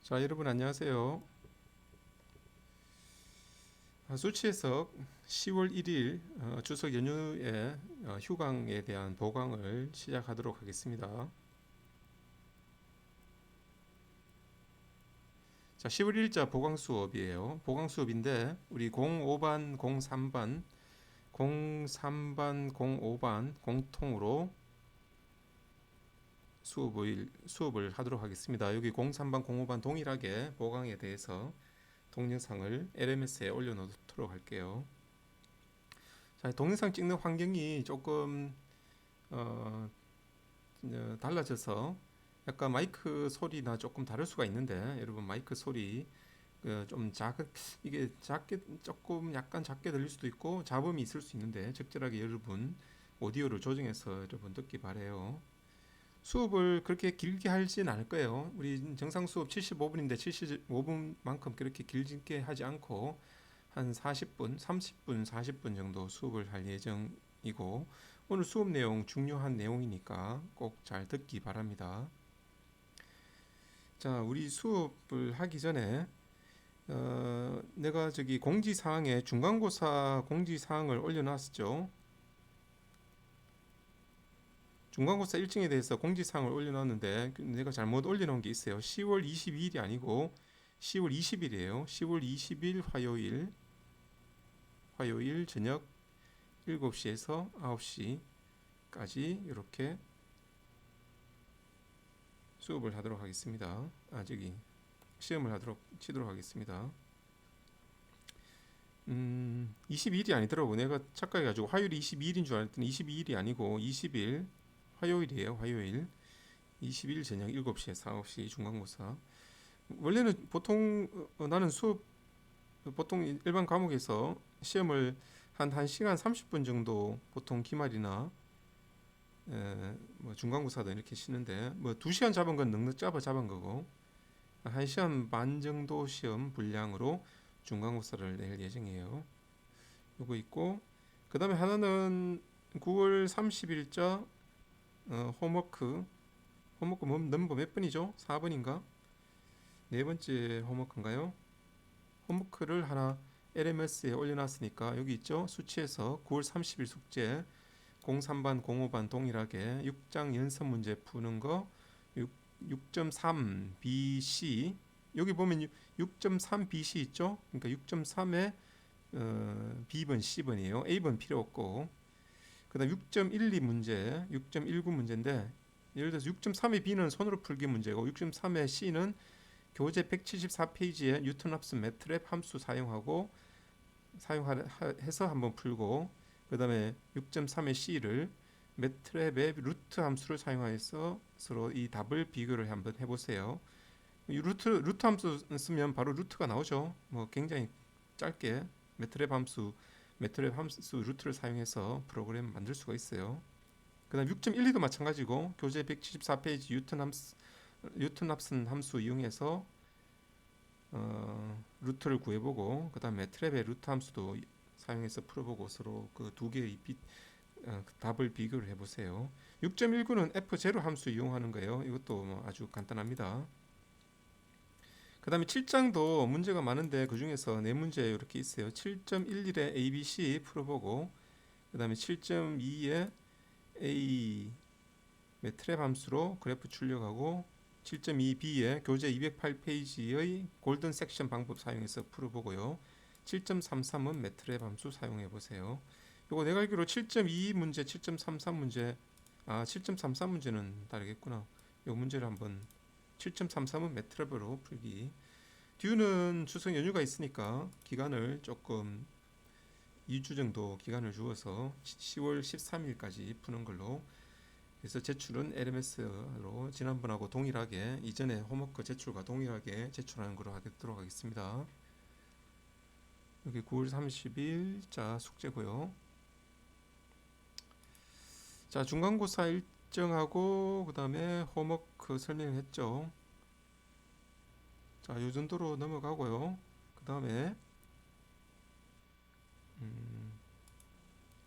자, 여러분 안녕하세요. 수치 해석 10월 1일 추석 연휴에 휴강에 대한 보강을 시작하도록 하겠습니다. 자, 10월 1일자 보강 수업이에요. 보강 수업인데 우리 05반, 03반, 03반, 05반 공통으로 수업을 하도록 하겠습니다. 여기 03반, 05반 동일하게 보강에 대해서 동영상을 LMS에 올려놓도록 할게요. 자, 동영상 찍는 환경이 조금 어, 달라져서 약간 마이크 소리나 조금 다를 수가 있는데 여러분 마이크 소리 좀 이게 작게 조금 약간 작게 들릴 수도 있고 잡음이 있을 수 있는데 적절하게 여러분 오디오를 조정해서 여러분 듣기 바래요. 수업을 그렇게 길게 하진 않을 거예요. 우리 정상 수업 75분인데 75분만큼 그렇게 길게 하지 않고 한 40분, 30분, 40분 정도 수업을 할 예정이고 오늘 수업 내용 중요한 내용이니까 꼭 잘 듣기 바랍니다. 자, 우리 수업을 하기 전에 내가 저기 공지사항에 중간고사 공지사항을 올려놨었죠. 중간고사 일정에 대해서 공지사항을 올려놨는데 내가 잘못 올려놓은 게 있어요. 10월 22일이 아니고 10월 20일이에요. 10월 20일 화요일 저녁 7시에서 9시까지 이렇게 수업을 하도록 하겠습니다. 시험을 치도록 하겠습니다. 22일이 아니더라고. 내가 착각해가지고 화요일이 22일인 줄 알았더니 22일이 아니고 20일 화요일이에요. 화요일 20일 저녁 7시에서 9시 중간고사. 원래는 보통 나는 수업 보통 일반 과목에서 시험을 한 1시간 30분 정도 보통 기말이나 뭐 중간고사도 이렇게 쉬는데 뭐 2시간 잡은 건 넉넉 잡은 거고 1시간 반 정도 시험 분량으로 중간고사를 낼 예정이에요. 요거 있고 그 다음에 하나는 9월 30일자 홈워크 넘버 몇 번이죠? 4번인가? 네 번째 홈워크인가요? 홈워크를 하나 LMS에 올려놨으니까 여기 있죠? 수치에서 9월 30일 숙제 03반, 05반 동일하게 6장 연습 문제 푸는 거 6.3 BC 여기 보면 6.3 BC 있죠? 그러니까 6.3에 B번, C번이에요. A번 필요 없고 그 다음 6.12 문제, 6.19 문제인데 예를 들어서 6.3의 B는 손으로 풀기 문제고 6.3의 C는 교재 174페이지에 뉴턴합스 매트랩 함수 사용해서 한번 풀고 그 다음에 6.3의 C를 매트랩의 루트 함수를 사용해서 서로 이 답을 비교를 한번 해보세요. 루트 함수 쓰면 바로 루트가 나오죠. 뭐 굉장히 짧게 매트랩 함수 루트를 사용해서 프로그램 만들 수가 있어요. 그 다음 6.12도 마찬가지고 교재 174페이지 뉴턴합슨 함수 이용해서 루트를 구해보고 그 다음 매트랩의 루트 함수도 사용해서 풀어보고 서로 그 두 개의 답을 비교를 해보세요. 6.19는 F0 함수 이용하는 거예요. 이것도 뭐 아주 간단합니다. 그 다음에 7장도 문제가 많은데 그 중에서 네 문제 이렇게 있어요. 7.11에 ABC 풀어보고 그 다음에 7.2에 A 트랩 함수로 그래프 출력하고 7.2b에 교재 208페이지의 골든 섹션 방법 사용해서 풀어보고요. 7.33은 매트랩 함수 사용해 보세요. 요거 내가 알기로 7.2 문제, 7.33 문제, 7.33 문제는 다르겠구나. 요 문제를 한번 7.33은 매트랩으로 풀기. 듀는 추석 연휴가 있으니까 기간을 조금 2주 정도 기간을 주어서 10월 13일까지 푸는 걸로. 그래서 제출은 LMS로 지난번하고 동일하게 이전에 홈워크 제출과 동일하게 제출하는 걸로 하도록 하겠습니다. 여기 9월 30일 자 숙제고요. 자 중간고사 일정하고 그 다음에 홈워크 설명했죠. 자, 요 정도로 넘어가고요. 그 다음에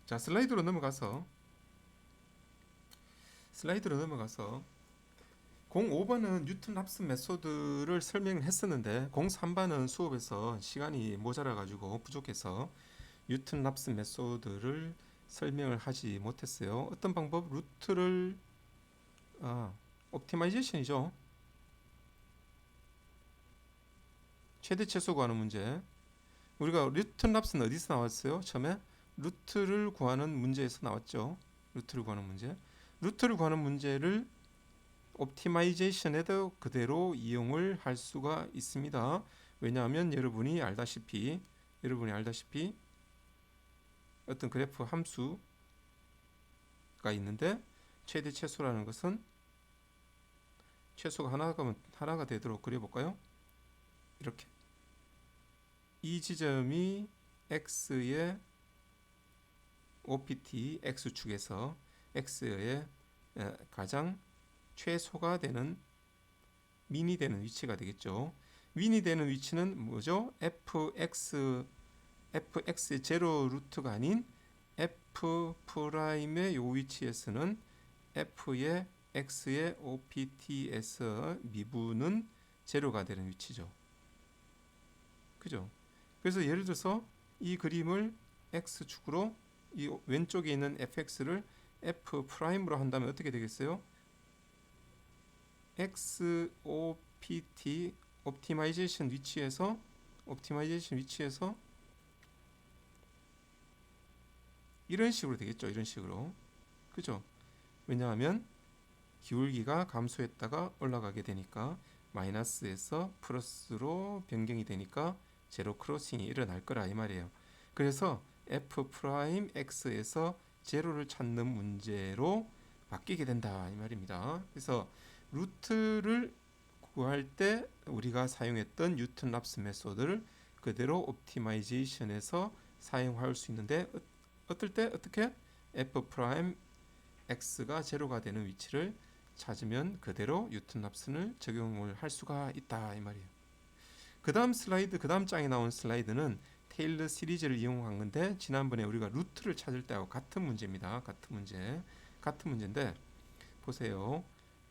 자 슬라이드로 넘어가서 05번은 뉴턴 랍슨 메소드를 설명을 했었는데 03번은 수업에서 시간이 모자라 가지고 부족해서 뉴턴 랍슨 메소드를 설명을 하지 못했어요. 어떤 방법? 루트를 옵티마이제이션이죠. 최대 최소 구하는 문제. 우리가 뉴턴 랍슨 어디서 나왔어요? 처음에 루트를 구하는 문제에서 나왔죠. 루트를 구하는 문제. 루트를 구하는 문제를 옵티마이제이션에도 그대로 이용을 할 수가 있습니다. 왜냐하면 여러분이 알다시피 어떤 그래프 함수가 있는데 최대 최소라는 것은 최소가 하나가 되도록 그려볼까요? 이렇게 이 지점이 x의 OPT x축에서 x의 가장 최소가 되는 민이 되는 위치가 되겠죠. 민이 되는 위치는 뭐죠? fx의 제로 루트가 아닌 f 프라임의 요 위치에서는 f의 x의 OPT에서 미분은 제로가 되는 위치죠. 그죠? 그래서 예를 들어서 이 그림을 x축으로 이 왼쪽에 있는 fx를 f 프라임으로 한다면 어떻게 되겠어요? XOPT 옵티마이제이션 위치에서 이런 식으로 되겠죠. 이런 식으로. 그죠? 왜냐하면 기울기가 감소했다가 올라가게 되니까 마이너스에서 플러스로 변경이 되니까 제로 크로싱이 일어날 거라 이 말이에요. 그래서 f 프라임 x에서 제로를 찾는 문제로 바뀌게 된다 이 말입니다. 그래서 루트를 구할 때 우리가 사용했던 뉴턴 랍슨 메소드를 그대로 옵티마이제이션에서 사용할 수 있는데 어떨 때 어떻게 f 프라임 x가 제로가 되는 위치를 찾으면 그대로 뉴턴 랍슨을 적용을 할 수가 있다 이 말이에요. 그 다음 장에 나온 슬라이드는 테일러 시리즈를 이용한 건데 지난번에 우리가 루트를 찾을 때하고 같은 문제입니다. 같은 문제인데 보세요.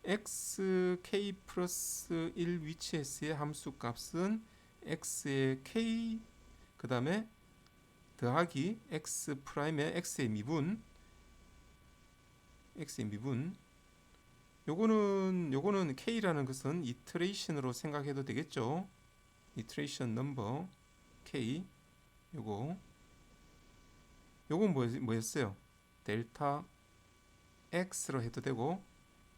xk 플러스 1 위치에서의 함수 값은 x의 k 그 다음에 더하기 x 프라임의 x의 미분 요거는 k라는 것은 이터레이션으로 생각해도 되겠죠. 이터레이션 넘버 k 요건 뭐였어요? 델타 x로 해도 되고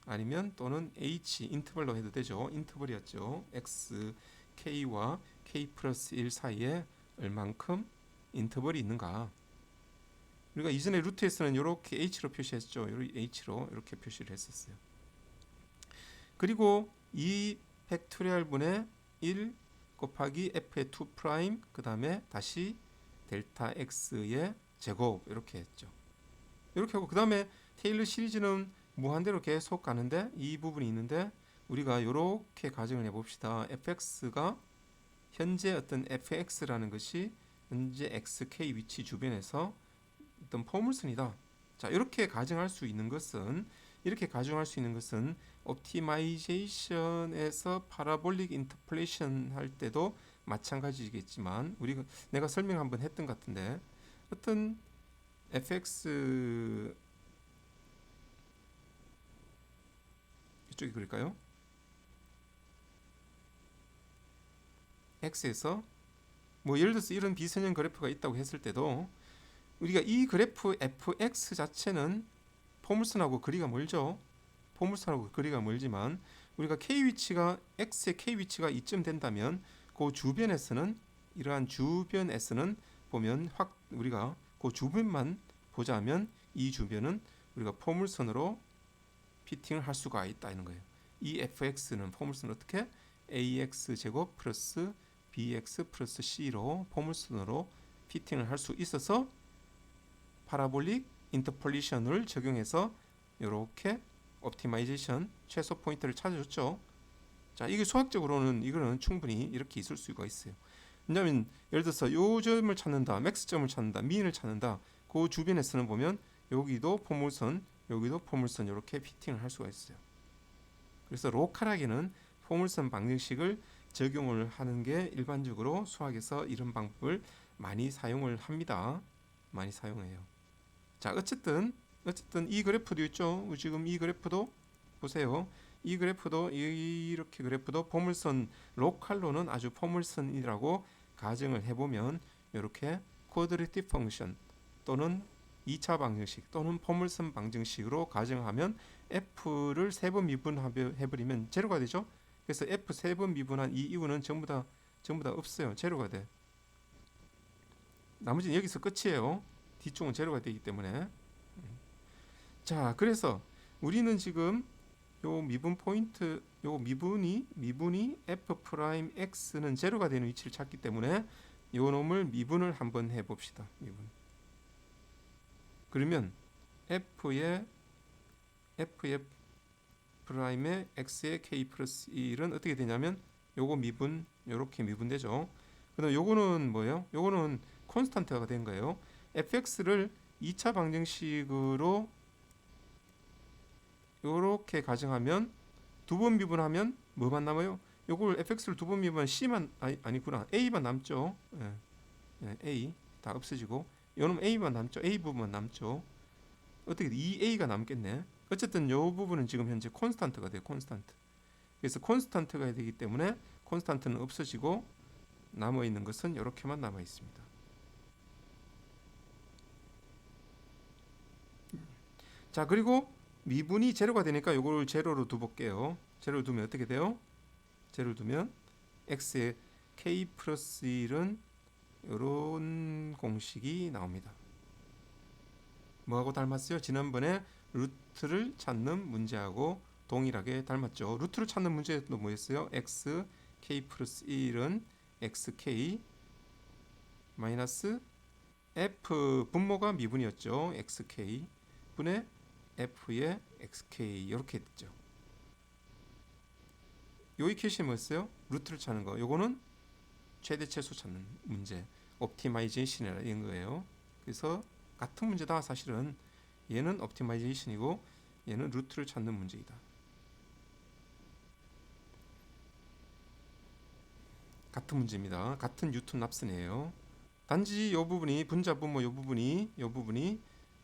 아니면 또는 h 인터벌로 해도 되죠. 인터벌이었죠. x k와 k 플러스 1 사이에 얼만큼 인터벌이 있는가. 우리가 이전에 루트에서는 이렇게 h로 표시했죠. h로 이렇게 표시를 했었어요. 그리고 이 팩토리얼 분의 1 곱하기 f의 2 프라임 그 다음에 다시 델타 x의 제곱 이렇게 했죠. 이렇게 하고 그 다음에 테일러 시리즈는 무한대로 계속 가는데 이 부분이 있는데 우리가 이렇게 가정을 해봅시다. fx가 현재 어떤 fx라는 것이 현재 xk 위치 주변에서 어떤 포물선이다. 자, 이렇게 가정할 수 있는 것은 옵티마이제이션에서 파라볼릭 인터폴레이션 할 때도 마찬가지겠지만 내가 설명 한번 했던 것 같은데 어떤 fx 이쪽에 그릴까요? x에서 예를 들어서 이런 비선형 그래프가 있다고 했을 때도 우리가 이 그래프 fx 자체는 포물선하고 거리가 멀지만 우리가 x의 k 위치가 이쯤 된다면 그 주변에서는 보면 우리가 그 주변만 보자면 이 주변은 우리가 포물선으로 피팅을 할 수가 있다는 거예요. 이 fx는 포물선을 어떻게 ax 제곱 플러스 bx 플러스 c로 포물선으로 피팅을 할 수 있어서 파라볼릭 인터폴레이션을 적용해서 이렇게 옵티마이제이션 최소 포인트를 찾아줬죠. 자, 이게 수학적으로는 이거는 충분히 이렇게 있을 수가 있어요. 왜냐하면 예를 들어서 요 점을 찾는다, 맥스점을 찾는다, 미인을 찾는다. 그 주변에서는 보면 여기도 포물선 이렇게 피팅을 할 수가 있어요. 그래서 로컬하게는 포물선 방정식을 적용을 하는 게 일반적으로 수학에서 이런 방법을 많이 사용을 합니다. 많이 사용해요. 자, 어쨌든 이 그래프도 있죠. 지금 이 그래프도 보세요. 이 그래프도 이렇게 그래프도 포물선 로컬로는 아주 포물선이라고 가정을 해보면 이렇게 쿼드래틱 펑션 또는 2차 방정식 또는 포물선 방정식으로 가정하면 f를 세 번 미분해버리면 제로가 되죠. 그래서 f 세 번 미분한 이 이유는 전부 다 없어요. 제로가 돼. 나머지는 여기서 끝이에요. 뒤쪽은 제로가 되기 때문에. 자, 그래서 우리는 지금 요 미분 포인트, 요 미분이 f 프라임 x는 제로가 되는 위치를 찾기 때문에 요 놈을 미분을 한번 해봅시다. 미분. 그러면 f의 프라임의 x의 k 플러스 1은 어떻게 되냐면 요거 미분, 요렇게 미분되죠. 그다음 요거는 뭐예요? 요거는 콘스탄트가 된 거예요. fx를 2차 방정식으로 요렇게 가정하면 두 번 미분하면 뭐만 남아요? 요걸 fx를 두 번 미분하면 c만 아니구나. a만 남죠. 예. 예, a 다 없어지고 요놈 a만 남죠. a 부분만 남죠. 어떻게 2a가 남겠네. 어쨌든 요 부분은 지금 현재 콘스탄트가 돼요. 콘스탄트. 그래서 콘스탄트가 되기 때문에 콘스탄트는 없어지고 남아 있는 것은 이렇게만 남아 있습니다. 자, 그리고 미분이 제로가 되니까 요걸 제로로 두볼게요. 제로로 두면 어떻게 돼요? 제로로 두면 x의 k 플러스 1은 이런 공식이 나옵니다. 뭐하고 닮았어요? 지난번에 루트를 찾는 문제하고 동일하게 닮았죠. 루트를 찾는 문제도 뭐였어요? x k 플러스 1은 xk 마이너스 f 분모가 미분이었죠. xk 분의 f의 xk 이렇게 됐죠. 요 이퀘이션이 뭐였어요? 루트를 찾는 거. 요거는 최대 최소 찾는 문제, 옵티마이제이션이라는 거예요. 그래서 같은 문제다. 사실은 얘는 옵티마이제이션이고 얘는 루트를 찾는 문제이다. 같은 문제입니다. 같은 뉴턴 납선이에요. 단지 이 부분이 분자 분모, 이 부분이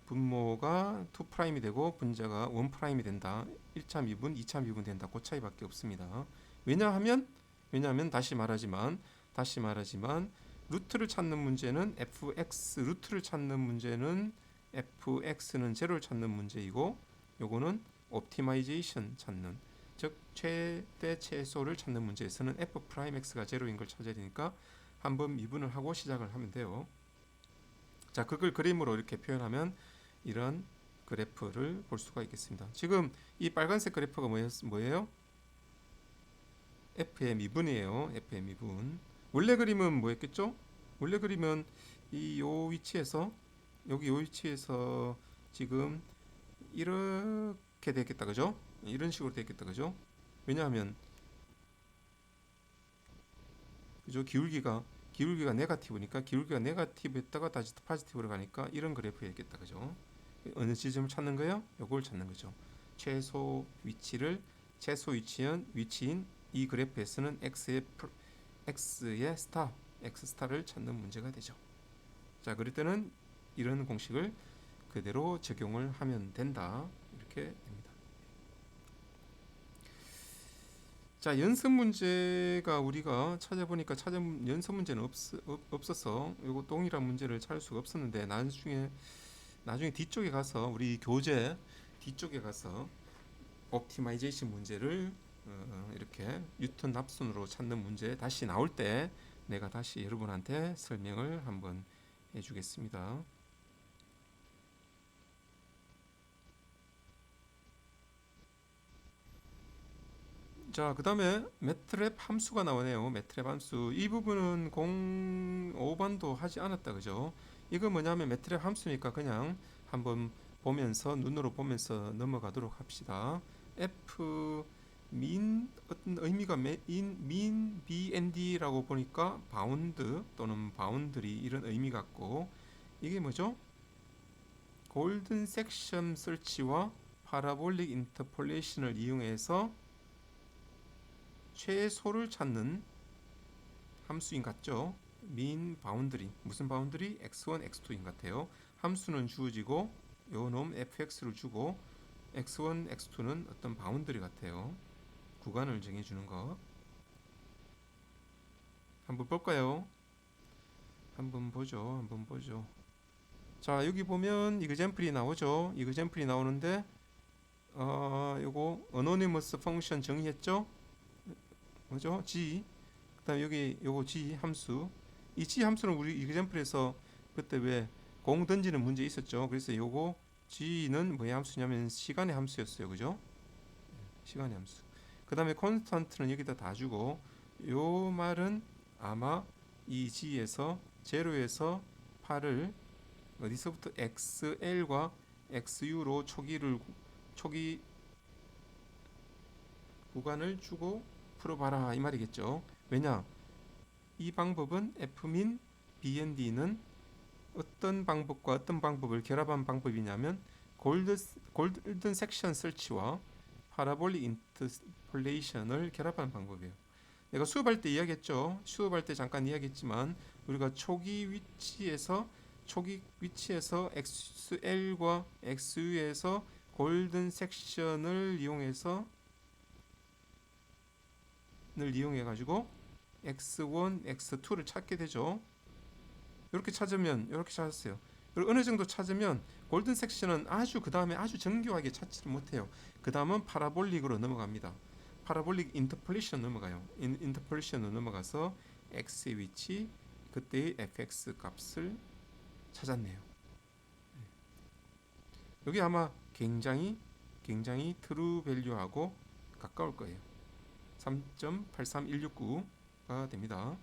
분모가 2'이 되고 분자가 1'이 된다. 1차 미분, 2차 미분 된다. 그 차이밖에 없습니다. 왜냐하면 다시 말하지만 루트를 찾는 문제는 fx, 루트를 찾는 문제는 fx는 제로를 찾는 문제이고 요거는 옵티마이제이션 찾는, 즉 최대 최소를 찾는 문제에서는 f'x가 제로인 걸 찾아야 되니까 한번 미분을 하고 시작을 하면 돼요. 자, 그걸 그림으로 이렇게 표현하면 이런 그래프를 볼 수가 있겠습니다. 지금 이 빨간색 그래프가 뭐예요? f의 미분이에요. f의 미분. 원래 그림은 뭐였겠죠? 원래 그림은 요 위치에서 여기 요 위치에서 지금 이렇게 되겠다, 그죠? 이런 식으로 되겠다, 그죠? 왜냐하면 그죠? 기울기가 네거티브니까 기울기가 네거티브했다가 다시 포지티브로 가니까 이런 그래프였겠다, 그죠? 어느 지점을 찾는 거예요? 요걸 찾는 거죠. 최소 위치인 이 그래프에서는 x의 x 스타를 찾는 문제가 되죠. 자, 그럴 때는 이런 공식을 그대로 적용을 하면 된다. 이렇게 됩니다. 자, 연습 문제가 우리가 찾아보니까 연습 문제는 없어서 이거 동일한 문제를 찾을 수가 없었는데 나중에 뒤쪽에 가서 우리 교재 뒤쪽에 가서 옵티마이제이션 문제를 이렇게 뉴턴 납선으로 찾는 문제 다시 나올 때 내가 다시 여러분한테 설명을 한번 해주겠습니다. 자, 그 다음에 매트랩 함수가 나오네요. 매트랩 함수. 이 부분은 5번도 하지 않았다, 그죠? 이거 뭐냐면 매트랩 함수니까 그냥 한번 보면서 눈으로 보면서 넘어가도록 합시다. f 민 어떤 의미가 민 bnd라고 보니까 바운드 또는 바운드리 이런 의미 같고, 이게 뭐죠? 골든 섹션 설치와 파라볼릭 인터폴레이션을 이용해서 최소를 찾는 함수인 같죠? mean 바운드리, 무슨 바운드리? x1, x2인 같아요. 함수는 주어지고 요 놈 fx를 주고 x1, x2는 어떤 바운드리 같아요. 구간을 정해주는 거. 한번 볼까요? 한번 보죠. 자, 여기 보면 이그젠플이 나오죠. 이그젠플이 나오는데 요거 anonymous function 정의했죠? 뭐죠? g. 그다음 여기 요거 g 함수. 이 g 함수는 우리 이그젠플에서 그때 왜 공 던지는 문제 있었죠. 그래서 요거 g는 뭐의 함수냐면 시간의 함수였어요. 그죠? 시간의 함수. 그다음에 콘스턴트는 여기다 다 주고 요 말은 아마 이 g에서 제로에서 8을 어디서부터 xl과 xu로 초기 구간을 주고 풀어봐라 이 말이겠죠. 왜냐? 이 방법은 fmin bnd는 어떤 방법과 어떤 방법을 결합한 방법이냐면 골든 섹션 설치와 파라볼릭 인터폴레이션을 결합한 방법이에요. 내가 수업할 때 이야기했죠. 수업할 때 잠깐 이야기했지만 우리가 초기 위치에서 xl과 xu에서 골든 섹션을 이용해 가지고 x1, x2를 찾게 되죠. 이렇게 찾았어요. 그리고 어느 정도 찾으면 골든 섹션은 그 다음에 아주 정교하게 찾지를 못해요. 그 다음은 파라볼릭으로 넘어갑니다. 파라볼릭 인터폴레이션 넘어가요. 인터폴레이션으로 넘어가서 x의 위치, 그때의 fx 값을 찾았네요. 여기 아마 굉장히 트루 밸류하고 가까울 거예요. 3.83169가 됩니다.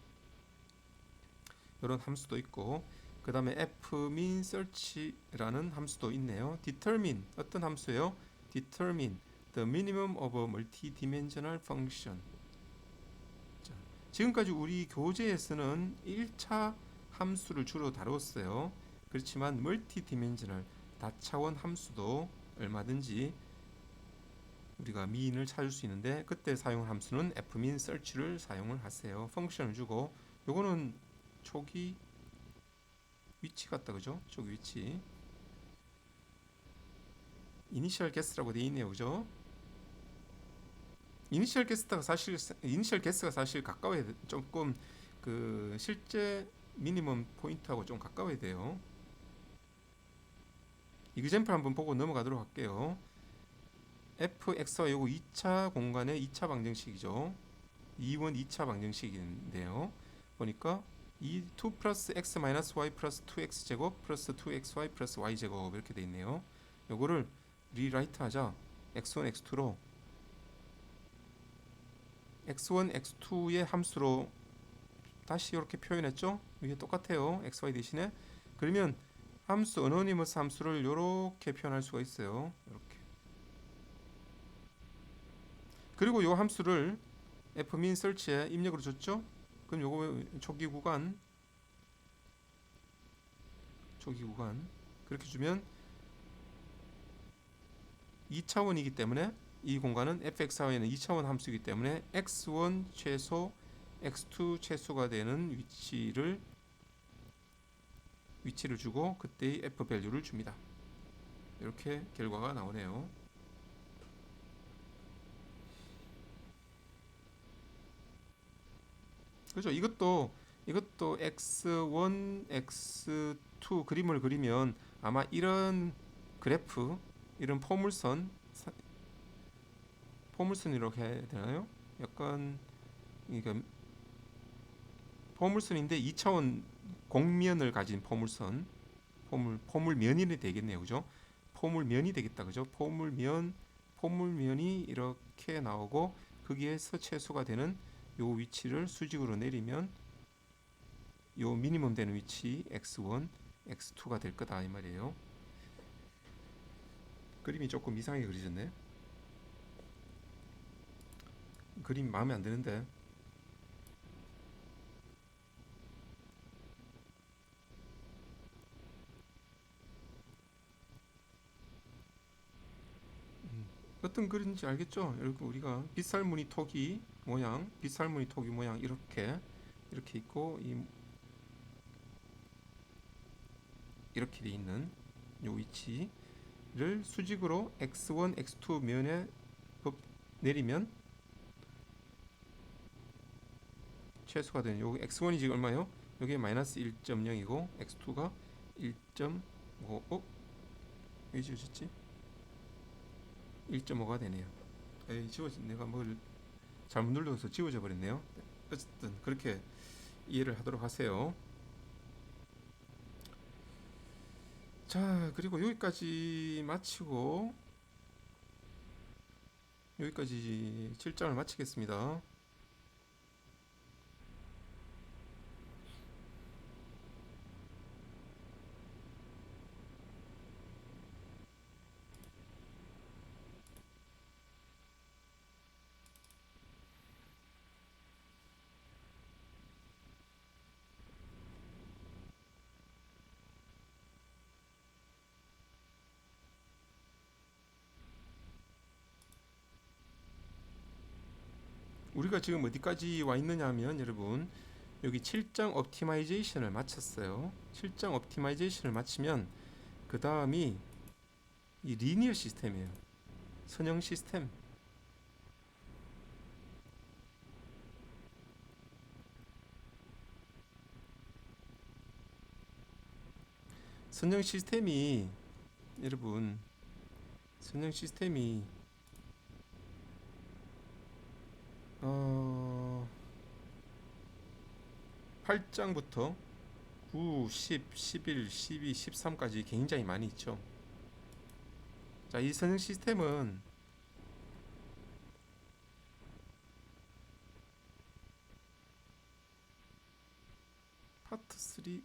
이런 함수도 있고 그 다음에 fmin search라는 함수도 있네요. determine 어떤 함수예요? determine the minimum of a multidimensional function. 자, 지금까지 우리 교재에서는 1차 함수를 주로 다뤘어요. 그렇지만 multidimensional 다차원 함수도 얼마든지 우리가 min을 찾을 수 있는데 그때 사용할 함수는 fmin search를 사용을 하세요. 펑션을 주고 요거는 초기 위치 같다 그죠? 초기 위치 이니셜 게스라고 되어 있네요. 그죠? 이니셜 게스가 사실 가까워야 조금 그 실제 미니멈 포인트하고 좀 가까워야 돼요. 이그젠플 한번 보고 넘어가도록 할게요. fx와 요거 2차 공간의 2차 방정식이죠. 2원 2차 방정식인데요. 보니까 2 플러스 x 마이너스 y 플러스 2x 제곱 플러스 2xy 플러스 y 제곱 이렇게 돼 있네요. 요거를 리라이트 하자. x1 x2로 x1 x2의 함수로 다시 이렇게 표현했죠. 이게 똑같아요. xy 대신에. 그러면 함수 어노니머스 함수를 이렇게 표현할 수가 있어요. 이렇게. 그리고 이 함수를 fmin search에 입력으로 줬죠. 그럼 요거 초기 구간 그렇게 주면 2차원이기 때문에 이 공간은 fxy는 2차원 함수이기 때문에 x1 최소 x2 최소가 되는 위치를 주고 그때의 f 밸류를 줍니다. 이렇게 결과가 나오네요. 그렇죠. 이것도 x1, x2 그림을 그리면 아마 이런 그래프, 이런 포물선이라고 해야 되나요? 약간 그러니까 포물선인데 2차원 공면을 가진 포물면이 되겠네요. 그죠? 포물면이 되겠다. 그죠? 포물면이 이렇게 나오고 거기에서 최소가 되는 요 위치를 수직으로 내리면 요 미니멈 되는 위치 x1, x2가 될 거다 이 말이에요. 그림이 조금 이상하게 그려졌네. 그림 마음에 안 드는데. 어떤 그림인지 알겠죠? 여러분 우리가 빗살무늬 토기 모양, 빗살무늬 토기 모양 이렇게 있고 이렇게 돼 있는 요 위치를 수직으로 x1, x2 면에 내리면 최소가 되는 요 x1이 지금 얼마요? 여기 마이너스 1.0이고 x2가 1.5. 왜 지워졌지? 1.5가 되네요. 에이, 내가 뭘 잘못 눌러서 지워져 버렸네요. 어쨌든 그렇게 이해를 하도록 하세요. 자, 그리고 여기까지 마치고 여기까지 7장을 마치겠습니다. 우리가 지금 어디까지 와 있느냐 하면 여러분 여기 7장 옵티마이제이션을 마쳤어요. 7장 옵티마이제이션을 마치면 그 다음이 이 리니어 시스템이에요. 선형 시스템. 선형 시스템이 여러분 선형 시스템이 8장부터 9, 10, 11, 12, 13까지 굉장히 많이 있죠. 자, 이 선형 시스템은 파트 3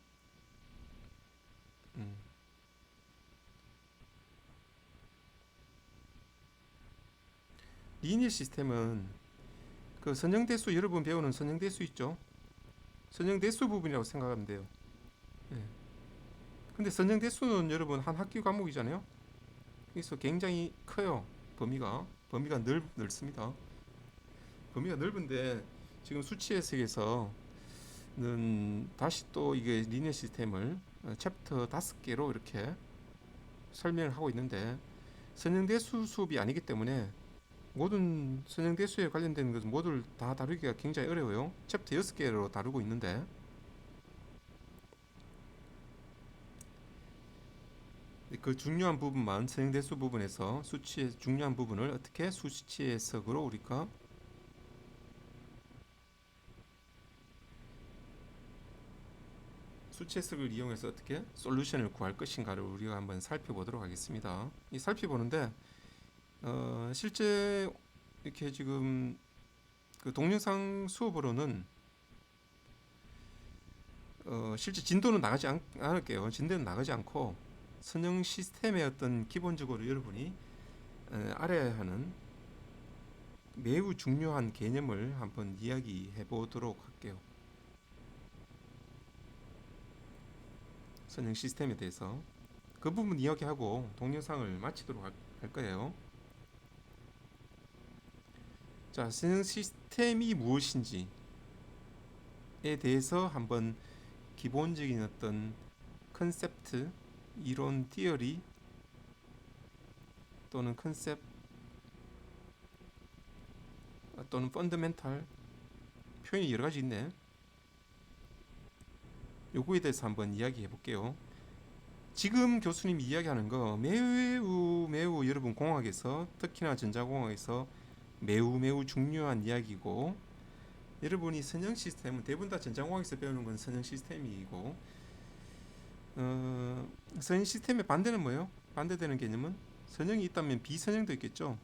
리니어 시스템은 그 선형대수 여러분 배우는 선형대수 있죠? 선형대수 부분이라고 생각하면 돼요. 예. 근데 선형대수는 여러분 한 학기 과목이잖아요. 그래서 굉장히 커요. 범위가 넓습니다. 범위가 넓은데 지금 수치 해석에서는 다시 또 이게 리니어 시스템을 챕터 5개로 이렇게 설명을 하고 있는데 선형대수 수업이 아니기 때문에 모든 선형대수에 관련된 것은 모두를 다 다루기가 굉장히 어려워요. 챕터 6개로 다루고 있는데 그 중요한 부분만 선형대수 부분에서 수치의 중요한 부분을 어떻게 수치 해석으로 우리가 수치 해석을 이용해서 어떻게 솔루션을 구할 것인가를 우리가 한번 살펴보도록 하겠습니다. 이 살펴보는데 실제 이렇게 지금 그 동영상 수업으로는 실제 진도는 나가지 않을게요. 진도는 나가지 않고 선형 시스템의 어떤 기본적으로 여러분이 알아야 하는 매우 중요한 개념을 한번 이야기해 보도록 할게요. 선형 시스템에 대해서 그 부분 이야기하고 동영상을 마치도록 할 거예요. 자, 선형 시스템이 무엇인지에 대해서 한번 기본적인 어떤 컨셉트, 이론, 티어리 또는 컨셉 또는 펀더멘탈 표현이 여러 가지 있네. 요거에 대해서 한번 이야기해 볼게요. 지금 교수님이 이야기하는 거 매우 여러분 공학에서 특히나 전자공학에서 매우 중요한 이야기고 여러분이 선형 시스템은 대부분 다 전자공학에서 배우는 건 선형 시스템이고 선형 시스템의 반대는 뭐예요? 반대되는 개념은 선형이 있다면 비선형도 있겠죠.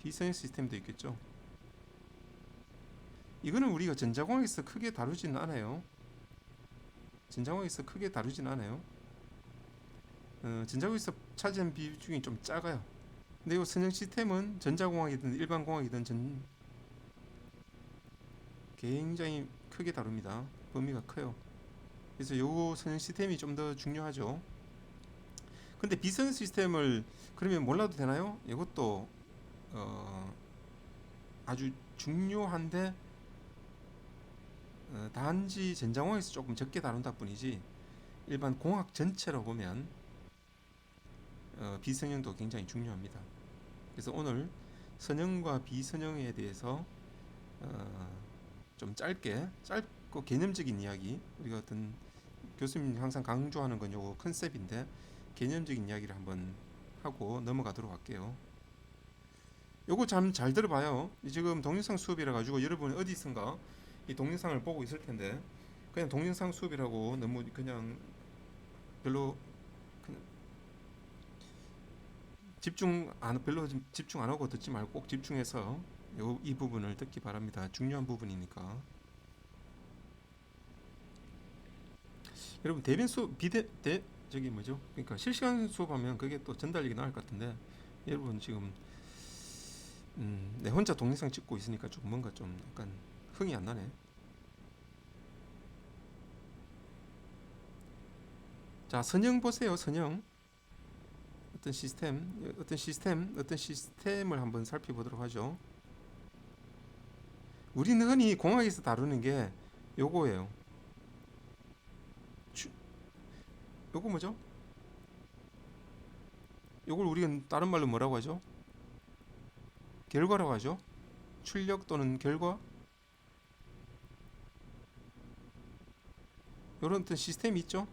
비선형 시스템도 있겠죠. 이거는 우리가 전자공학에서 크게 다루지는 않아요. 전자공학에서 크게 다루지는 않아요. 전자공학에서 차지하는 비중이 좀 작아요. 근데 이 선형 시스템은 전자공학이든 일반공학이든 굉장히 크게 다룹니다. 범위가 커요. 그래서 요 선형 시스템이 좀 더 중요하죠. 근데 비선형 시스템을 그러면 몰라도 되나요? 이것도 아주 중요한데 단지 전장공학에서 조금 적게 다룬다 뿐이지 일반 공학 전체로 보면 비선형도 굉장히 중요합니다. 그래서 오늘 선형과 비선형에 대해서 좀 짧고 개념적인 이야기, 우리가 어떤 교수님이 항상 강조하는 건 요거 컨셉인데 개념적인 이야기를 한번 하고 넘어가도록 할게요. 요거 참 잘 들어봐요. 지금 동영상 수업이라 가지고 여러분 어디선가 이 동영상을 보고 있을 텐데 그냥 동영상 수업이라고 너무 그냥 별로 별로 집중 안 하고 듣지 말고 꼭 집중해서 이 부분을 듣기 바랍니다. 중요한 부분이니까. 여러분 대변 수업 저기 뭐죠? 그러니까 실시간 수업하면 그게 또 전달력이 나을 것 같은데 여러분 지금 내 혼자 동영상 찍고 있으니까 좀 뭔가 좀 약간 흥이 안 나네. 자, 선형 보세요. 선형. 어떤 시스템을 한번 살펴보도록 하죠. 우리는 흔히 공학에서 다루는 게 요거예요. 요거 뭐죠? 요걸 우리는 다른 말로 뭐라고 하죠? 결과라고 하죠. 출력 또는 결과. 요런 어떤 시스템이 있죠.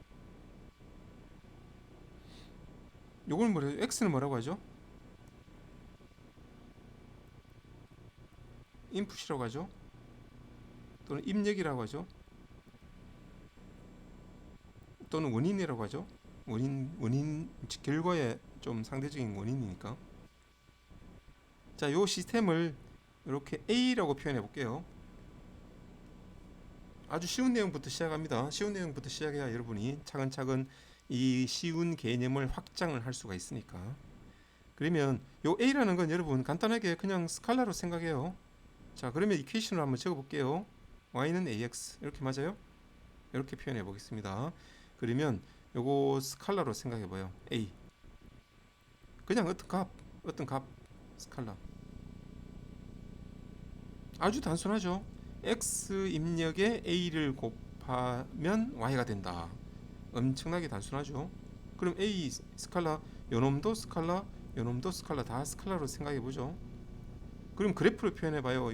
요걸 뭐래요? X는 뭐라고 하죠? 인풋이라고 하죠. 또는 입력이라고 하죠. 또는 원인이라고 하죠. 원인 결과의 좀 상대적인 원인이니까. 자, 요 시스템을 이렇게 A라고 표현해 볼게요. 아주 쉬운 내용부터 시작합니다. 쉬운 내용부터 시작해야 여러분이 차근차근 이 쉬운 개념을 확장을 할 수가 있으니까. 그러면 요 A라는 건 여러분 간단하게 그냥 스칼라로 생각해요. 자, 그러면 이퀘이션으로 한번 적어 볼게요. y는 ax 이렇게 맞아요? 이렇게 표현해 보겠습니다. 그러면 요거 스칼라로 생각해 봐요. a 그냥 어떤 값 스칼라 아주 단순하죠. x 입력에 a를 곱하면 y가 된다. 엄청나게 단순하죠. 그럼 a 스칼라 요놈도 스칼라 요놈도 스칼라 다 스칼라로 생각해 보죠. 그럼 그래프로 표현해 봐요.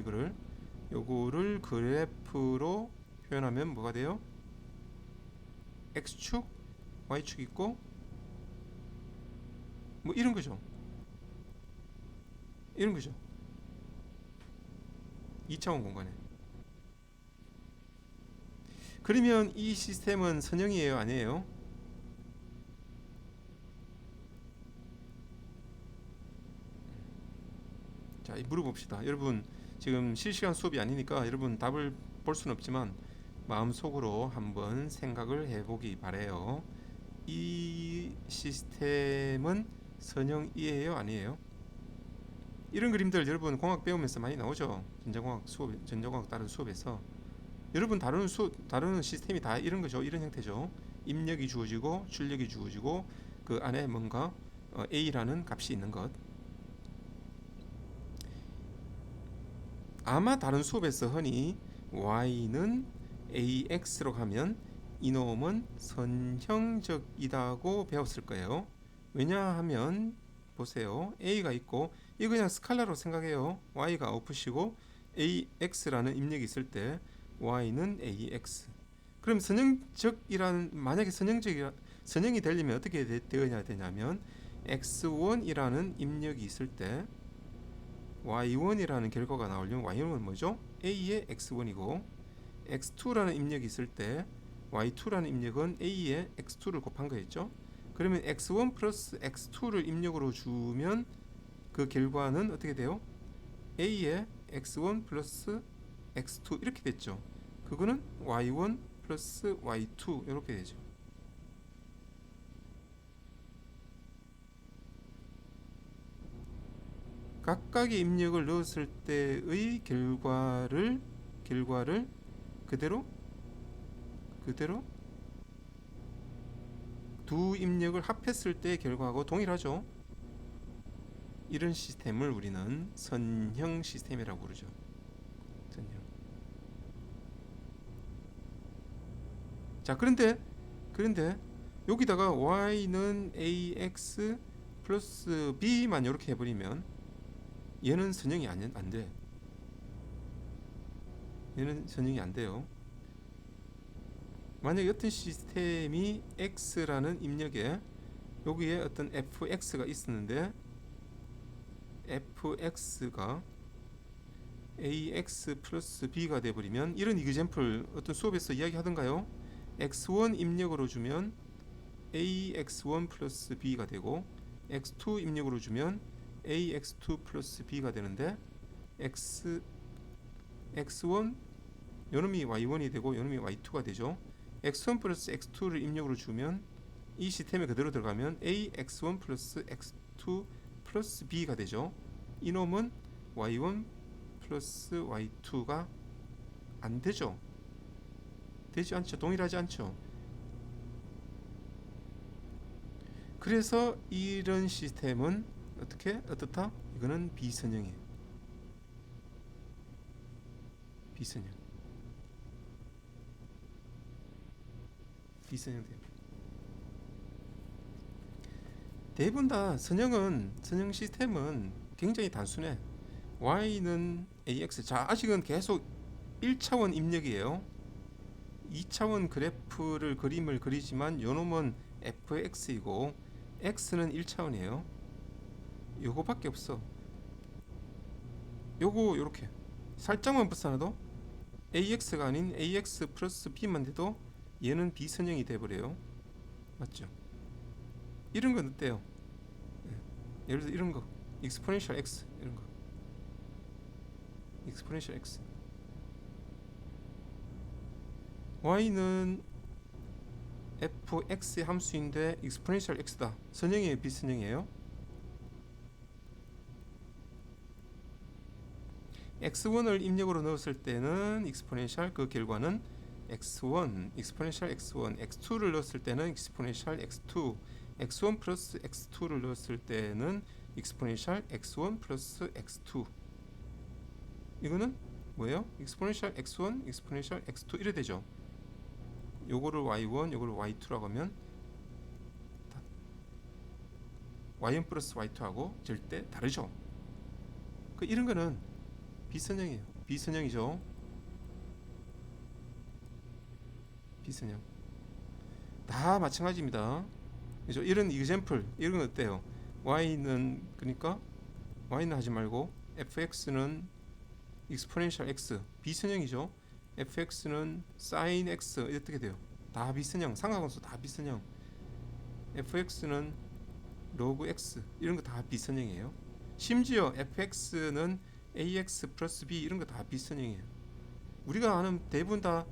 요거를 그래프로 표현하면 뭐가 돼요? x축 y축 있고 뭐 이런 거죠. 2차원 공간에. 그러면 이 시스템은 선형이에요, 아니에요? 자, 물어봅시다. 여러분 지금 실시간 수업이 아니니까 여러분 답을 볼 수는 없지만 마음속으로 한번 생각을 해보기 바래요. 이 시스템은 선형이에요, 아니에요? 이런 그림들 여러분 공학 배우면서 많이 나오죠. 전자공학 다른 수업에서 여러분 다루는 시스템이 다 이런 거죠. 이런 형태죠. 입력이 주어지고 출력이 주어지고 그 안에 뭔가 A라는 값이 있는 것. 아마 다른 수업에서 흔히 Y는 AX로 가면 이놈은 선형적이다고 배웠을 거예요. 왜냐하면 보세요. A가 있고 이거 그냥 스칼라로 생각해요. Y가 아웃풋이고 AX라는 입력이 있을 때 Y는 AX. 그럼 만약에 선형이 되려면 어떻게 되어야 되냐면 X1이라는 입력이 있을 때 Y1이라는 결과가 나오려면 Y1은 뭐죠? A의 X1이고 X2라는 입력이 있을 때 Y2라는 입력은 A의 X2를 곱한 거였죠. 그러면 X1 플러스 X2를 입력으로 주면 그 결과는 어떻게 돼요? A의 X1 플러스 X2 이렇게 됐죠. 그거는 Y1 플러스 Y2 이렇게 되죠. 각각의 입력을 넣었을 때의 결과를 그대로 두 입력을 합했을 때 결과하고 동일하죠. 이런 시스템을 우리는 선형 시스템이라고 부르죠. 선형. 자, 그런데 여기다가 y는 ax 플러스 b만 이렇게 해버리면 얘는 선형이 안 돼. 얘는 선형이 안 돼요. 만약에 어떤 시스템이 x라는 입력에 여기에 어떤 fx가 있었는데 fx가 ax 플러스 b가 돼버리면, 이런 이그젬플 어떤 수업에서 이야기하던가요? x1 입력으로 주면 ax1 플러스 b가 되고 x2 입력으로 주면 ax2 플러스 b가 되는데 x1 요놈이 y1이 되고 요놈이 y2가 되죠. x1 플러스 x2를 입력으로 주면 이 시스템에 그대로 들어가면 ax1 플러스 x2 플러스 b가 되죠. 이놈은 y1 플러스 y2가 안 되죠. 되지 않죠. 동일하지 않죠. 그래서 이런 시스템은 어떻다? 이거는 비선형이에요. 비선형. 비선형돼요. 대부분 다 선형 시스템은 굉장히 단순해. y는 ax. 자, 아직은 계속 1차원 입력이에요. 2차원 그래프를 그림을 그리지만 요놈은 fx이고 x는 1차원이에요. 요거밖에 없어. 요거 요렇게 살짝만 벗어나도 ax가 아닌 ax 플러스 b만 돼도 얘는 비선형이 돼버려요. 맞죠? 이런 건 어때요? 예를 들어 이런 거 exponential x, 이런 거 exponential x. y는 fx의 함수인데 exponential x다. 선형이에요, 비선형이에요? x1을 입력으로 넣었을 때는 exponential, 그 결과는 x1 exponential x1, x2를 넣었을 때는 exponential x2, x1 플러스 x2를 넣었을 때는 exponential x1 플러스 x2. 이거는 뭐예요? exponential x1, exponential x2 이래 되죠. 요거를 y1, 요거를 y2라고 하면 y1 플러스 y2하고 절대 다르죠. 그 이런 거는 비선형이에요. 비선형이죠. 비선형. 다 마찬가지입니다. 그죠? 이런 이그젬플, 이런 건 어때요? y는, 그러니까 y는 하지 말고 fx는 exponential x, 비선형이죠. fx는 sin x, 어떻게 돼요? 다 비선형. 삼각함수 다 비선형. fx는 log x, 이런 거 다 비선형이에요. 심지어 fx는 ax 플러스 b, 이런 거 다 비선형이에요. 우리가 아는 대부분 다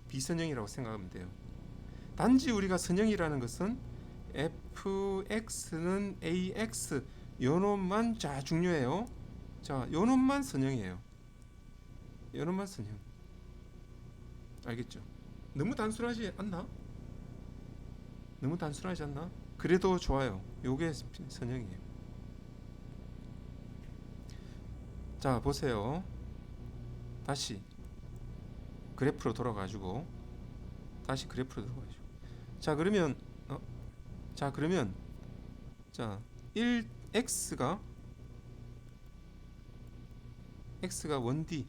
비선형이라고 생각하면 돼요. 단지 우리가 선형이라는 것은 fx는 ax, 요놈만 자 중요해요. 자, 요놈만 선형이에요. 요놈만 선형. 알겠죠? 너무 단순하지 않나? 너무 단순하지 않나? 그래도 좋아요. 요게 선형이에요. 자, 보세요. 다시 그래프로 돌아가지고 다시 그래프로 돌아가죠. 자, 그러면 자 1x가 1D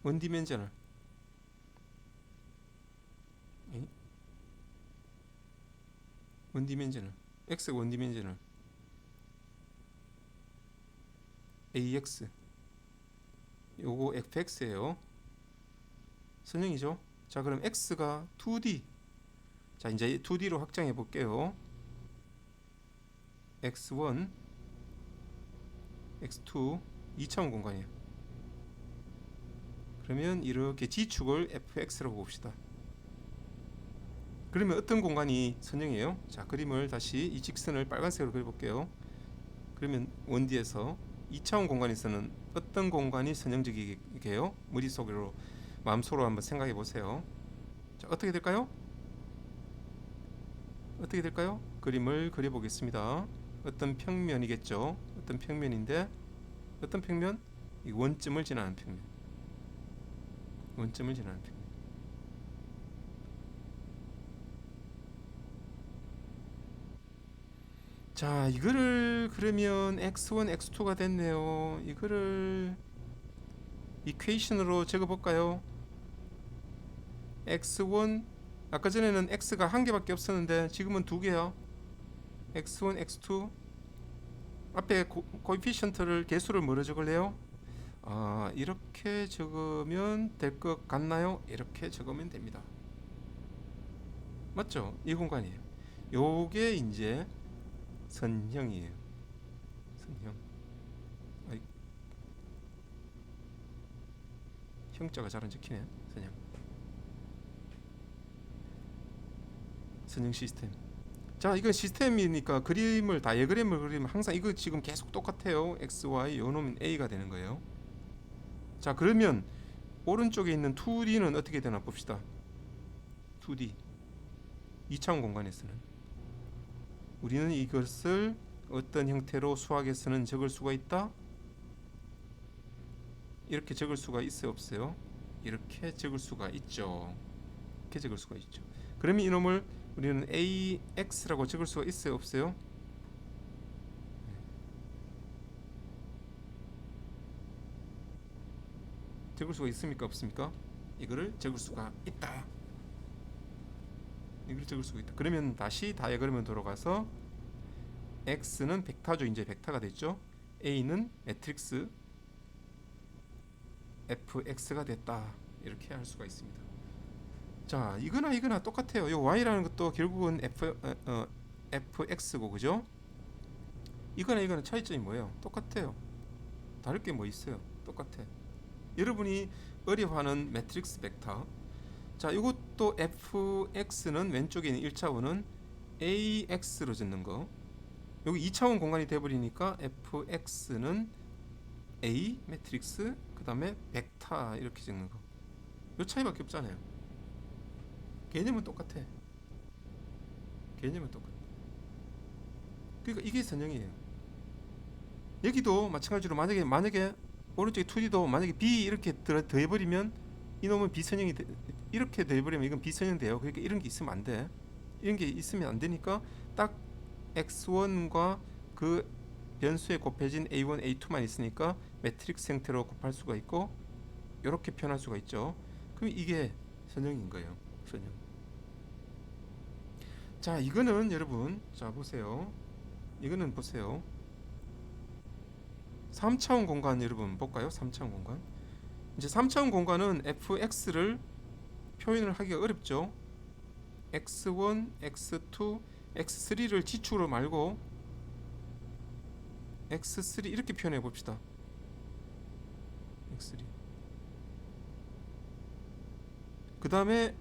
원디멘저널, 원디멘저널, x가 원디멘저널 ax, 요거 fx예요. 선형이죠. 자, 그럼 x가 2D. 자, 이제 2D로 확장해 볼게요. x1, x2, 2차원 공간이에요. 그러면 이렇게 G축을 fx라고 봅시다. 그러면 어떤 공간이 선형이에요? 자, 그림을 다시 이 직선을 빨간색으로 그려볼게요. 그러면 원디에서 2차원 공간에서는 어떤 공간이 선형적이게요? 머릿속으로, 마음속으로 한번 생각해 보세요. 자, 어떻게 될까요? 어떻게 될까요? 그림을 그려보겠습니다. 어떤 평면이겠죠? 어떤 평면인데 어떤 평면? 이 원점을 지나는 평면. 원점을 지나는 평면. 자, 이거를 그러면 x1, x2가 됐네요. 이거를 이퀘이션으로 적어 볼까요? x1 아까 전에는 x가 한 개밖에 없었는데 지금은 두 개야. x1, x2 앞에 코에피션트를 개수를 뭐로 적을래요? 아, 이렇게 적으면 될 것 같나요? 이렇게 적으면 됩니다. 맞죠? 이 공간이에요. 요게 이제 선형이에요. 선형. 아이, 형자가 잘 안 적히네. 선형. 선형 시스템. 자, 이건 시스템이니까 그림을 다이어그램을 그리면 항상 이거 지금 계속 똑같아요. x, y 요 놈은 a가 되는 거예요. 자, 그러면 오른쪽에 있는 2D는 어떻게 되나 봅시다. 2D 2차원 공간에서는 우리는 이것을 어떤 형태로 수학에서는 적을 수가 있다. 이렇게 적을 수가 있어요, 없어요? 이렇게 적을 수가 있죠. 이렇게 적을 수가 있죠. 그러면 이놈을 우리는 AX라고 적을 수가 있어요, 없어요? 적을 수가 있습니까, 없습니까? 이거를 적을 수가 있다. 이걸 적을 수가 있다. 그러면 다시 다이어그램으로 돌아가서 X는 벡터죠. 이제 벡터가 됐죠. A는 매트릭스 fx가 됐다. 이렇게 할 수가 있습니다. 자, 이거나 똑같아요. 요 y라는 것도 결국은 fx고, 그죠? 이거나 차이점이 뭐예요? 똑같아요. 다를 게 뭐 있어요? 똑같아. 여러분이 어려워하는 매트릭스 벡터. 자, 이것도 fx는 왼쪽에 있는 1차원은 ax로 짓는 거. 여기 2차원 공간이 돼버리니까 fx는 a 매트릭스 그 다음에 벡터 이렇게 적는 거. 요 차이밖에 없잖아요. 개념은 똑같아. 개념은 똑같아. 그러니까 이게 선형이에요. 여기도 마찬가지로 만약에 오른쪽에 2D도 만약에 B 이렇게 더해버리면 이놈은 비선형이 이렇게 더해버리면 이건 비선형 돼요. 그러니까 이런 게 있으면 안 돼. 이런 게 있으면 안 되니까 딱 x1과 그 변수에 곱해진 a1, a2만 있으니까 매트릭스 형태로 곱할 수가 있고 이렇게 표현할 수가 있죠. 그럼 이게 선형인 거예요. 선형. 자, 이거는 여러분, 자 보세요. 이거는 보세요. 3차원 공간 여러분 볼까요? 3차원 공간. 이제 3차원 공간은 fx를 표현을 하기가 어렵죠. x1, x2, x3를 지축으로 말고 x3 이렇게 표현해 봅시다. x3. 그 다음에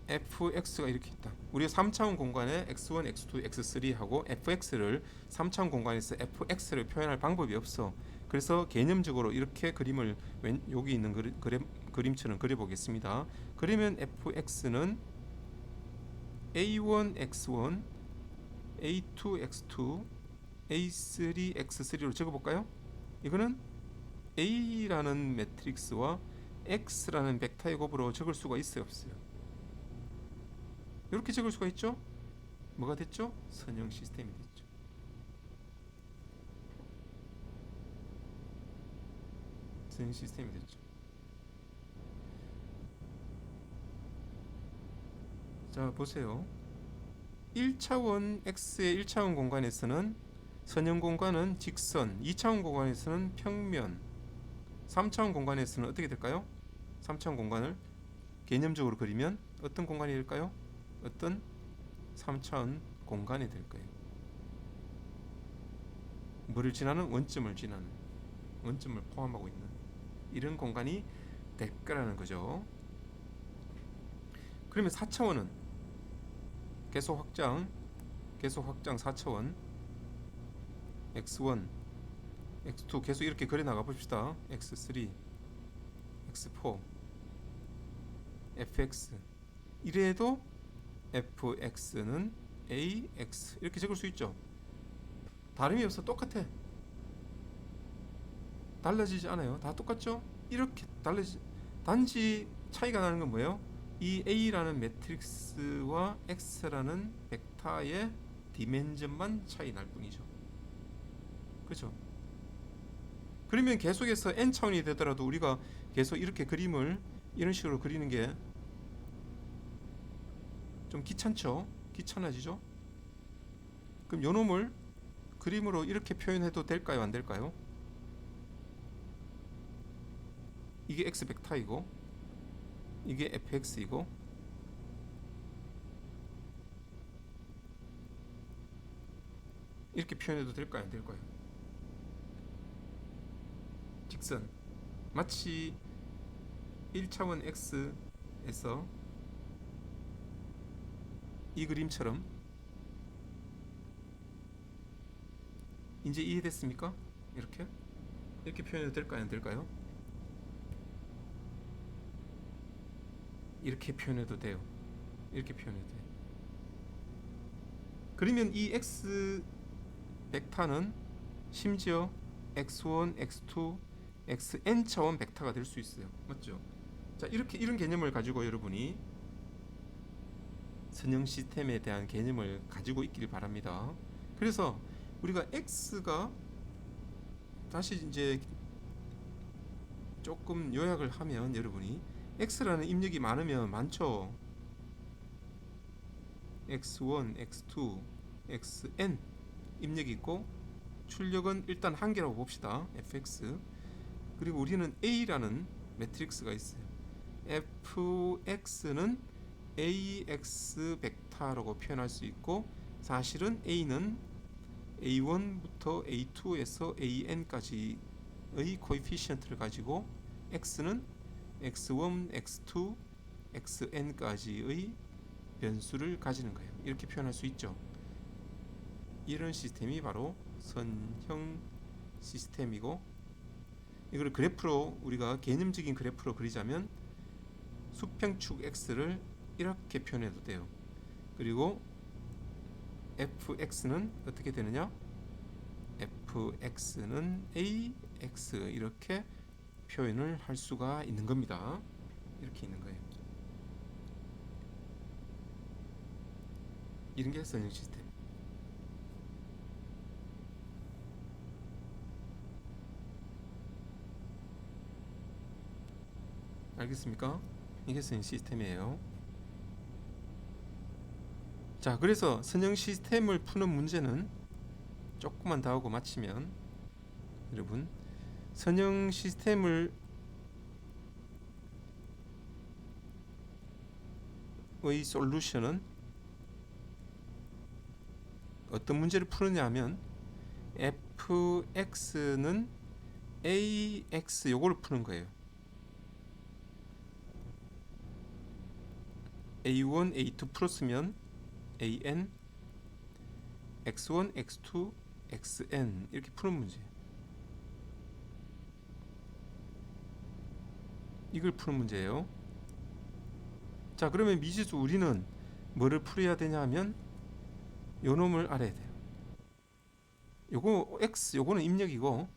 fx가 이렇게 있다. 우리가 3차원 공간에 x1, x2, x3 하고 fx를 3차원 공간에서 fx를 표현할 방법이 없어. 그래서 개념적으로 이렇게 그림을 여기 있는 그림처럼 그려보겠습니다. 그러면 fx는 a1, x1, a2, x2, a3, x3로 적어볼까요? 이거는 a라는 매트릭스와 x라는 벡터의 곱으로 적을 수가 있어요, 없어요? 이렇게 적을 수가 있죠. 뭐가 됐죠? 선형 시스템이 됐죠. 선형 시스템이 됐죠. 자, 보세요. 1차원 x의 1차원 공간에서는 선형 공간은 직선, 2차원 공간에서는 평면, 3차원 공간에서는 어떻게 될까요? 3차원 공간을 개념적으로 그리면 어떤 공간이 될까요? 어떤 3차원 공간이 될 거예요. 뭐를 지나는? 원점을 지나는, 원점을 포함하고 있는 이런 공간이 될 거라는 거죠. 그러면 4차원은 계속 확장 4차원 x1, x2 계속 이렇게 그려 나가 봅시다. x3, x4, fx, 이래도 fx는 ax 이렇게 적을 수 있죠. 다름이 없어. 똑같아. 달라지지 않아요. 다 똑같죠? 이렇게 단지 차이가 나는 건 뭐예요? 이 A라는 매트릭스와 X라는 벡터의 디멘전만 차이 날 뿐이죠. 그렇죠? 그러면 계속해서 n 차원이 되더라도 우리가 계속 이렇게 그림을 이런 식으로 그리는 게 좀 귀찮죠? 귀찮아지죠? 그럼 요 놈을 그림으로 이렇게 표현해도 될까요? 안 될까요? 이게 x 벡터이고 이게 fx이고 이렇게 표현해도 될까요? 안 될까요? 직선 마치 1차원 x에서 이 그림처럼 이제 이해됐습니까? 이렇게 표현해도 될까요? 안 될까요? 이렇게 표현해도 돼요. 이렇게 표현해도 돼요. 그러면 이 x 벡터는 심지어 x1, x2, xn 차원 벡터가 될 수 있어요. 맞죠? 자, 이런 개념을 가지고 여러분이 선형 시스템에 대한 개념을 가지고 있길 바랍니다. 그래서 우리가 x가 다시 이제 조금 요약을 하면 여러분이 x라는 입력이 많죠. x1, x2, xn 입력이 있고 출력은 일단 한 개라고 봅시다. fx. 그리고 우리는 a라는 매트릭스가 있어요. fx는 ax 벡터라고 표현할 수 있고 사실은 a는 a1부터 a2에서 an까지의 코에피시언트를 가지고 x는 x1, x2, xn까지의 변수를 가지는 거예요. 이렇게 표현할 수 있죠. 이런 시스템이 바로 선형 시스템이고 이걸 그래프로 우리가 개념적인 그래프로 그리자면 수평축 x를 이렇게 표현해도 돼요. 그리고 fx는 어떻게 되느냐? fx는 ax 이렇게 표현을 할 수가 있는 겁니다. 이렇게 있는 거예요. 이런 게 선형 시스템. 알겠습니까? 이게 선형 시스템이에요. 자, 그래서 선형 시스템을 푸는 문제는 조금만 더 하고 마치면 여러분 선형 시스템을 의 솔루션은 어떤 문제를 푸느냐 하면 fx는 ax 요거를 푸는 거예요. a1, a2 풀었으면 an, x1, x2, xn 이렇게 푸는 문제. 이걸 푸는 문제예요. 자, 그러면 미지수 우리는 뭐를 풀어야 되냐 하면 요 놈을 알아야 돼요. 요거 x 요거는 입력이고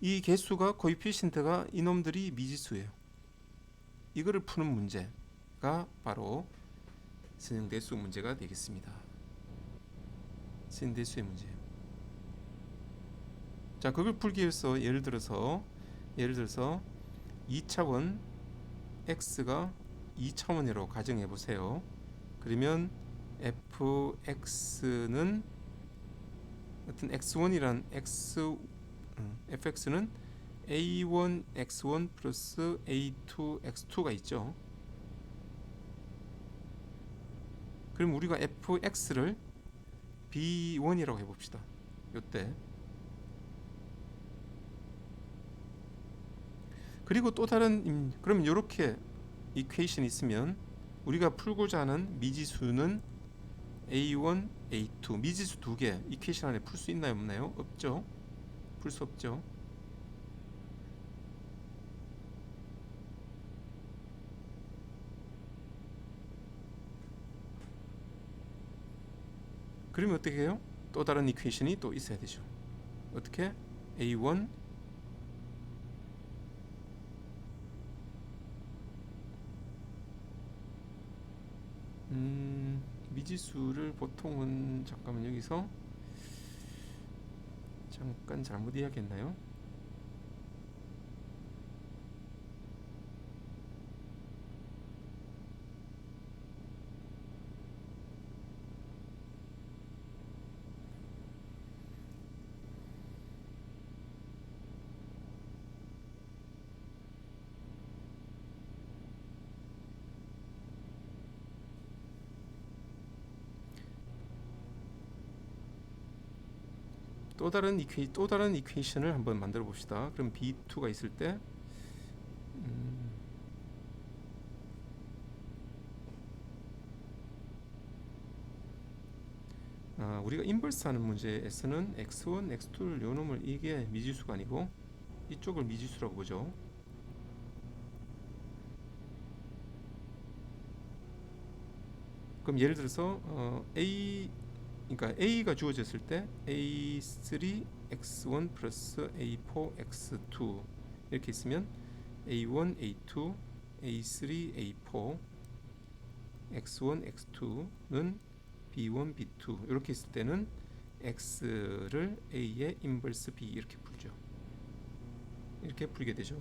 이 개수가 코에피시언트가 이놈들이 미지수예요. 이거를 푸는 문제가 바로 선형대수 문제가 되겠습니다. 선형대수의 문제예요. 자, 그걸 풀기 위해서 예를 들어서 2차원 x가 2차원으로 가정해 보세요. 그러면 fx는 어떤 x1이란 fx는 a1 x1 플러스 a2 x2가 있죠. 그럼 우리가 fx를 b1이라고 해봅시다. 요때. 그리고 또 다른 그러면 이렇게 이퀘이션이 있으면 우리가 풀고자 하는 미지수는 a1, a2 미지수 두 개 이퀘이션 안에 풀 수 있나요, 없나요? 없죠. 풀 수 없죠. 그러면 어떻게 해요? 또 다른 이퀘이션이 또 있어야 되죠. 어떻게? A1 미지수를 보통은 잠깐만 여기서 잠깐 잘못 이야기했나요? 또 다른 이퀘이션을 한번 만들어 봅시다. 그럼 B2가 있을 때 우리가 인버스 하는 문제에서는 x1, x2를 요놈을 이게 미지수가 아니고 이쪽을 미지수라고 보죠. 그럼 예를 들어서 그러니까 a가 주어졌을 때 a3 x1 플러스 a4 x2 이렇게 있으면 a1, a2, a3, a4 x1, x2는 b1, b2 이렇게 있을 때는 x를 a의 인버스 b 이렇게 풀죠. 이렇게 풀게 되죠.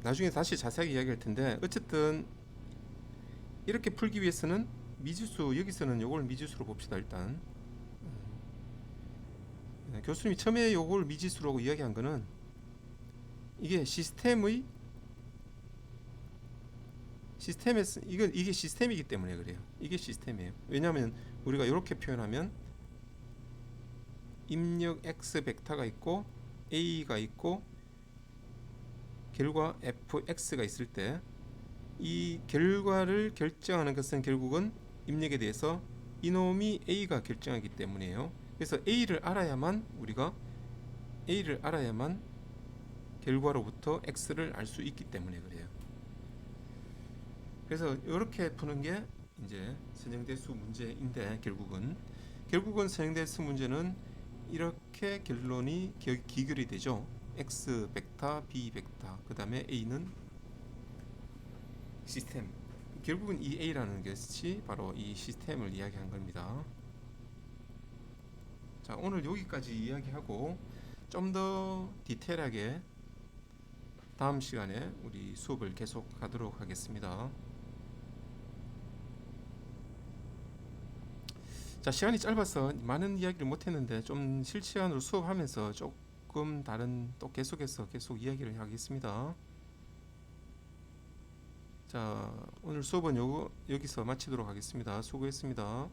나중에 다시 자세하게 이야기할 텐데 어쨌든 이렇게 풀기 위해서는 미지수 여기서는 요걸 미지수로 봅시다. 일단 교수님이 처음에 요걸 미지수라고 이야기한 거는 이게 시스템에서 이게 시스템이기 때문에 그래요. 이게 시스템이에요. 왜냐하면 우리가 이렇게 표현하면 입력 x 벡터가 있고 a가 있고 결과 fx가 있을 때 이 결과를 결정하는 것은 결국은 입력에 대해서 이놈이 a가 결정하기 때문이에요. 그래서 우리가 a를 알아야만 결과로부터 x를 알 수 있기 때문에 그래요. 그래서 이렇게 푸는 게 이제 선형대수 문제인데 결국은 선형대수 문제는 이렇게 결론이 기결이 되죠. x 벡터, b 벡터, 그 다음에 a는 시스템. 결국은 이 a라는 것이 바로 이 시스템을 이야기한 겁니다. 자, 오늘 여기까지 이야기하고 좀 더 디테일하게 다음 시간에 우리 수업을 계속하도록 하겠습니다. 자, 시간이 짧아서 많은 이야기를 못했는데 좀 실시간으로 수업하면서 조금 다른 또 계속해서 계속 이야기를 하겠습니다. 자, 오늘 수업은 여기서 마치도록 하겠습니다. 수고했습니다.